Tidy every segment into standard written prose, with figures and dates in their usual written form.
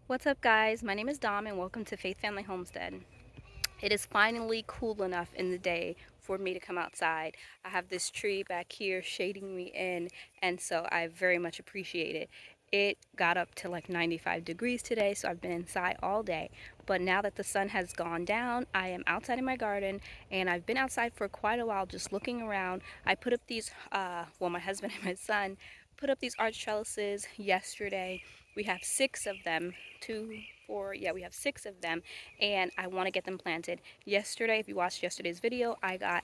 What's up, guys? My name is Dom and welcome to Faith Family Homestead. It is finally cool enough in the day for me to come outside. I have this tree back here shading me in, and so I very much appreciate it. It got up to like 95 degrees today, so I've been inside all day. But now that the sun has gone down, I am outside in my garden, and I've been outside for quite a while just looking around. I put up these, my husband and my son put up these arch trellises yesterday. We have 6 of them, 2, 4, yeah, we have 6 of them, and I want to get them planted. Yesterday, if you watched yesterday's video, I got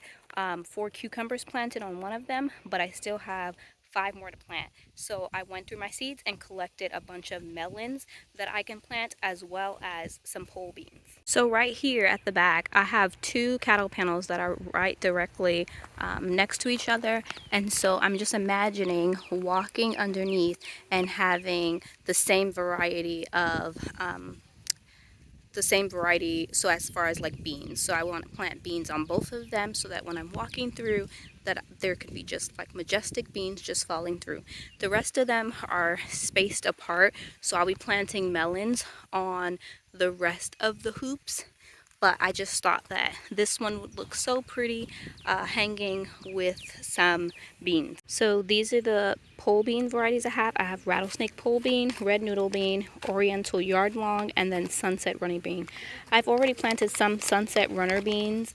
4 cucumbers planted on one of them, but I still have 5 more to plant. So I went through my seeds and collected a bunch of melons that I can plant, as well as some pole beans. So right here at the back, I have 2 cattle panels that are right directly next to each other, and so I'm just imagining walking underneath and having the same variety of so as far as like beans. So I want to plant beans on both of them so that when I'm walking through, that there could be just like majestic beans just falling through. The rest of them are spaced apart, so I'll be planting melons on the rest of the hoops. But I just thought that this one would look so pretty hanging with some beans. So these are the pole bean varieties I have. I have rattlesnake pole bean, red noodle bean, oriental yard long, and then sunset runner bean. I've already planted some sunset runner beans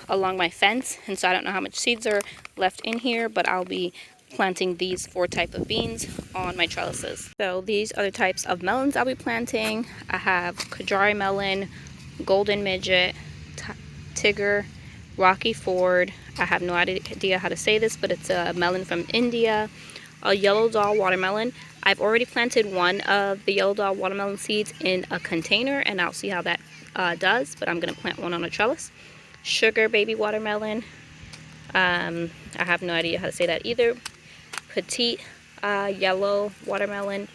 along my fence, and so I don't know how much seeds are left in here, but I'll be planting these 4 type of beans on my trellises. So these are the types of melons I'll be planting. I have Cottageville melon, golden midget, Tigger, Rocky Ford. I have no idea how to say this, but it's a melon from India. A yellow doll watermelon. I've already planted one of the yellow doll watermelon seeds in a container, and I'll see how that does, but I'm going to plant one on a trellis. Sugar baby watermelon. I have no idea how to say that either. Petite yellow watermelon,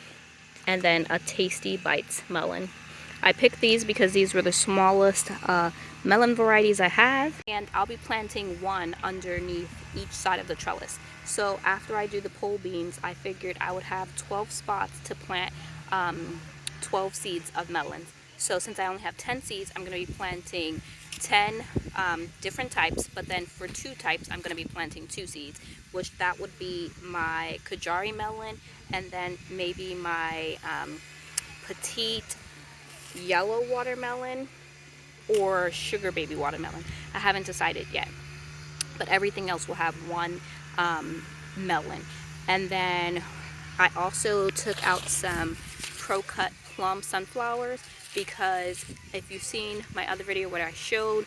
and then a tasty bites melon. I picked these because these were the smallest melon varieties I have, and I'll be planting one underneath each side of the trellis. So after I do the pole beans, I figured I would have 12 spots to plant 12 seeds of melons. So since I only have 10 seeds, I'm going to be planting 10 different types, but then for 2 types, I'm going to be planting 2 seeds, which that would be my Cottageville melon, and then maybe my petite yellow watermelon or sugar baby watermelon. I haven't decided yet, but everything else will have one melon. And then I also took out some pro-cut plum sunflowers, because if you've seen my other video where I showed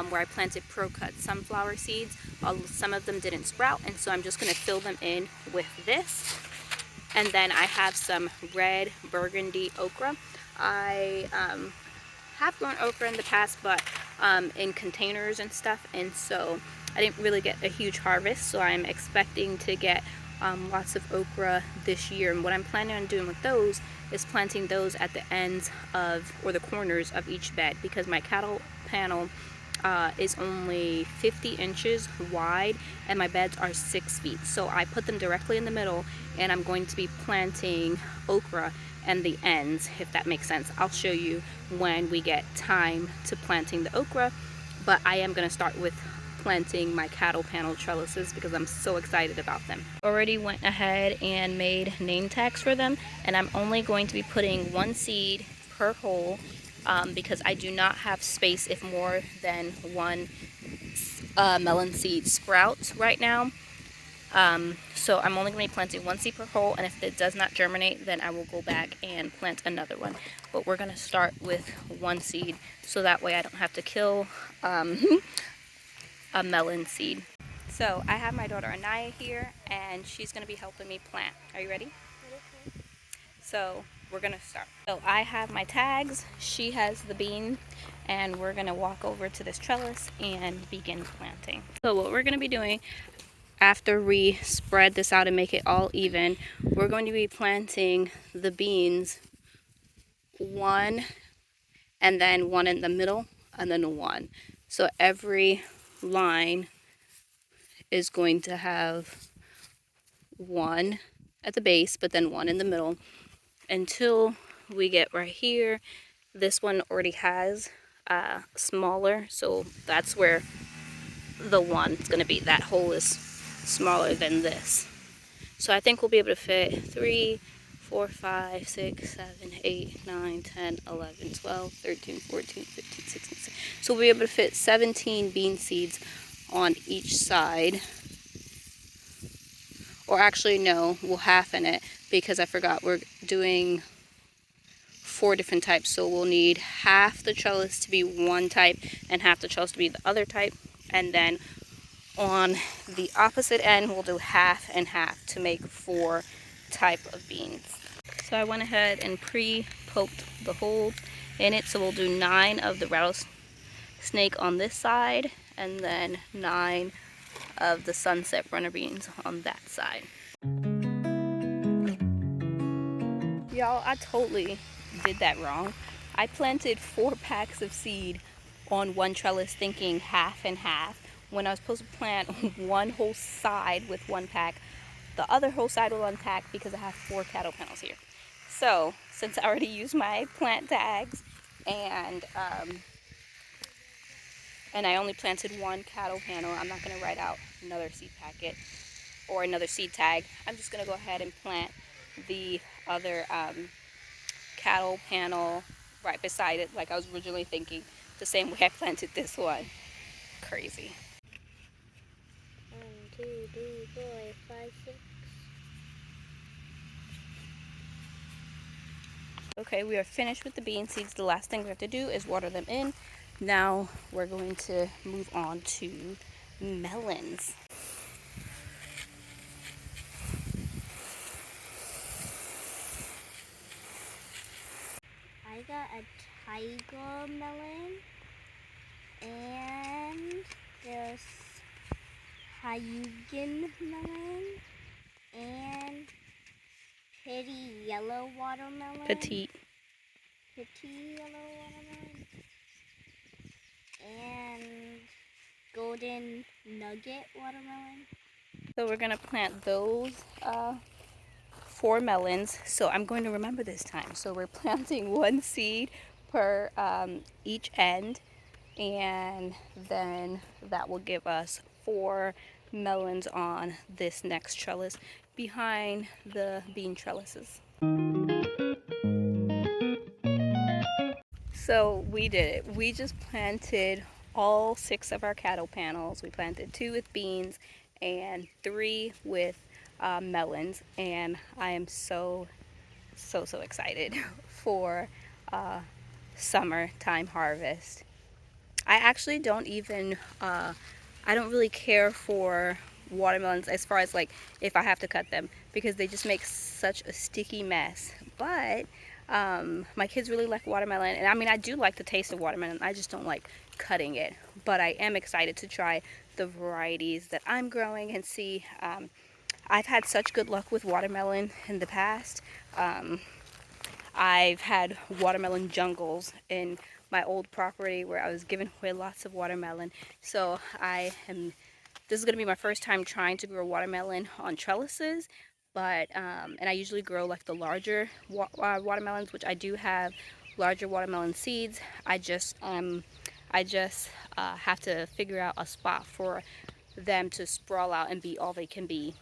where I planted pro-cut sunflower seeds, some of them didn't sprout, and so I'm just going to fill them in with this. And then I have some red burgundy okra. I have grown okra in the past, but in containers and stuff, and so I didn't really get a huge harvest, so I'm expecting to get lots of okra this year. And what I'm planning on doing with those is planting those at the ends of, or the corners of each bed, because my cattle panel is only 50 inches wide and my beds are 6 feet. So I put them directly in the middle, and I'm going to be planting okra and the ends, if that makes sense. I'll show you when we get time to planting the okra, but I am going to start with planting my cattle panel trellises because I'm so excited about them. Already went ahead and made name tags for them, and I'm only going to be putting 1 seed per hole because I do not have space if more than 1 melon seed sprouts right now. So I'm only going to be planting 1 seed per hole, and if it does not germinate, then I will go back and plant another one. But we're going to start with 1 seed, so that way I don't have to kill a melon seed. So I have my daughter Anaya here, and she's going to be helping me plant. Are you ready? So we're going to start. So I have my tags, she has the bean, and we're going to walk over to this trellis and begin planting. So what we're going to be doing, after we spread this out and make it all even, we're going to be planting the beans 1, and then 1 in the middle, and then 1. So every line is going to have 1 at the base, but then 1 in the middle, until we get right here. This one already has smaller, so that's where the one's going to be. That hole is smaller than this. So I think we'll be able to fit 3, 4, 5, 6, 7, 8, 9, 10, 11, 12, 13, 14, 15, 16, 17. So we'll be able to fit 17 bean seeds on each side. Or actually, no, we'll halfen it because I forgot we're doing 4 different types. So we'll need half the trellis to be one type and half the trellis to be the other type. And then on the opposite end, we'll do half and half to make 4 type of beans. So I went ahead and pre-poked the hole in it. So we'll do 9 of the rattlesnake on this side and then 9 of the sunset runner beans on that side. Y'all, I totally did that wrong. I planted 4 packs of seed on one trellis thinking half and half when I was supposed to plant one whole side with 1 pack. The other whole side will unpack because I have 4 cattle panels here. So since I already used my plant tags and I only planted 1 cattle panel, I'm not going to write out another seed packet or another seed tag. I'm just going to go ahead and plant the other cattle panel right beside it like I was originally thinking, the same way I planted this one. Crazy. 1, 2, 3, 4, 5, 6. Okay, we are finished with the bean seeds. The last thing we have to do is water them in. Now we're going to move on to melons. I got a tiger melon and this Hyugan melon and pretty yellow watermelon. Petite. Pretty yellow watermelon. And golden nugget watermelon. So we're gonna plant those 4 melons. So I'm going to remember this time. So we're planting 1 seed per each end, and then that will give us 4 melons on this next trellis behind the bean trellises. So we did it. We just planted all 6 of our cattle panels. We planted 2 with beans and 3 with melons, and I am so excited for summertime harvest. I actually don't even I don't really care for watermelons as far as like if I have to cut them, because they just make such a sticky mess. But my kids really like watermelon, and I mean I do like the taste of watermelon, I just don't like cutting it. But I am excited to try the varieties that I'm growing and see. I've had such good luck with watermelon in the past. I've had watermelon jungles in my old property where I was giving away lots of watermelon. So this is going to be my first time trying to grow watermelon on trellises. But, and I usually grow like the larger watermelons, which I do have larger watermelon seeds. I just have to figure out a spot for them to sprawl out and be all they can be.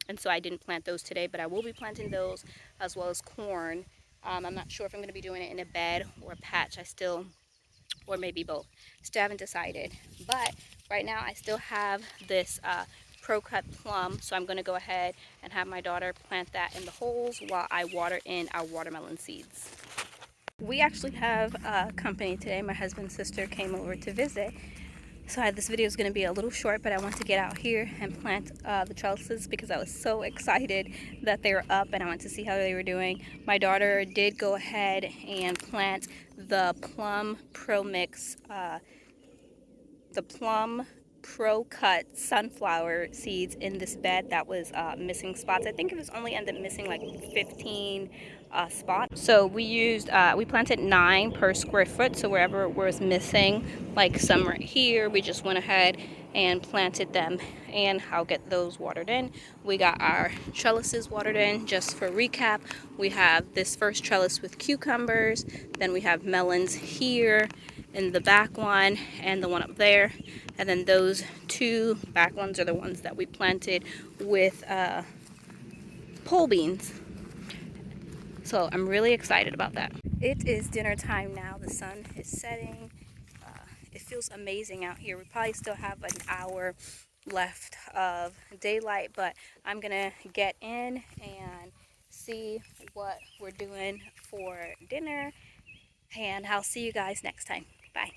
And so I didn't plant those today, but I will be planting those as well as corn. I'm not sure if I'm going to be doing it in a bed or a patch. Or maybe both. Still haven't decided. But right now I still have this pro-cut plum, so I'm going to go ahead and have my daughter plant that in the holes while I water in our watermelon seeds. We actually have company today. My husband's sister came over to visit. So this video is going to be a little short, but I want to get out here and plant the trellises because I was so excited that they were up and I wanted to see how they were doing. My daughter did go ahead and plant the Plum Pro Mix pro-cut sunflower seeds in this bed that was missing spots. I think it was only ended up missing like 15 spots. So we planted 9 per square foot. So wherever it was missing, like some right here, we just went ahead and planted them, and I'll get those watered in. We got our trellises watered in. Just for recap, we have this first trellis with cucumbers, then we have melons here in the back one and the one up there, and then those 2 back ones are the ones that we planted with pole beans. So I'm really excited about that. It is dinner time now. The sun is setting. It feels amazing out here. We probably still have an hour left of daylight, but I'm gonna get in and see what we're doing for dinner, and I'll see you guys next time. Bye.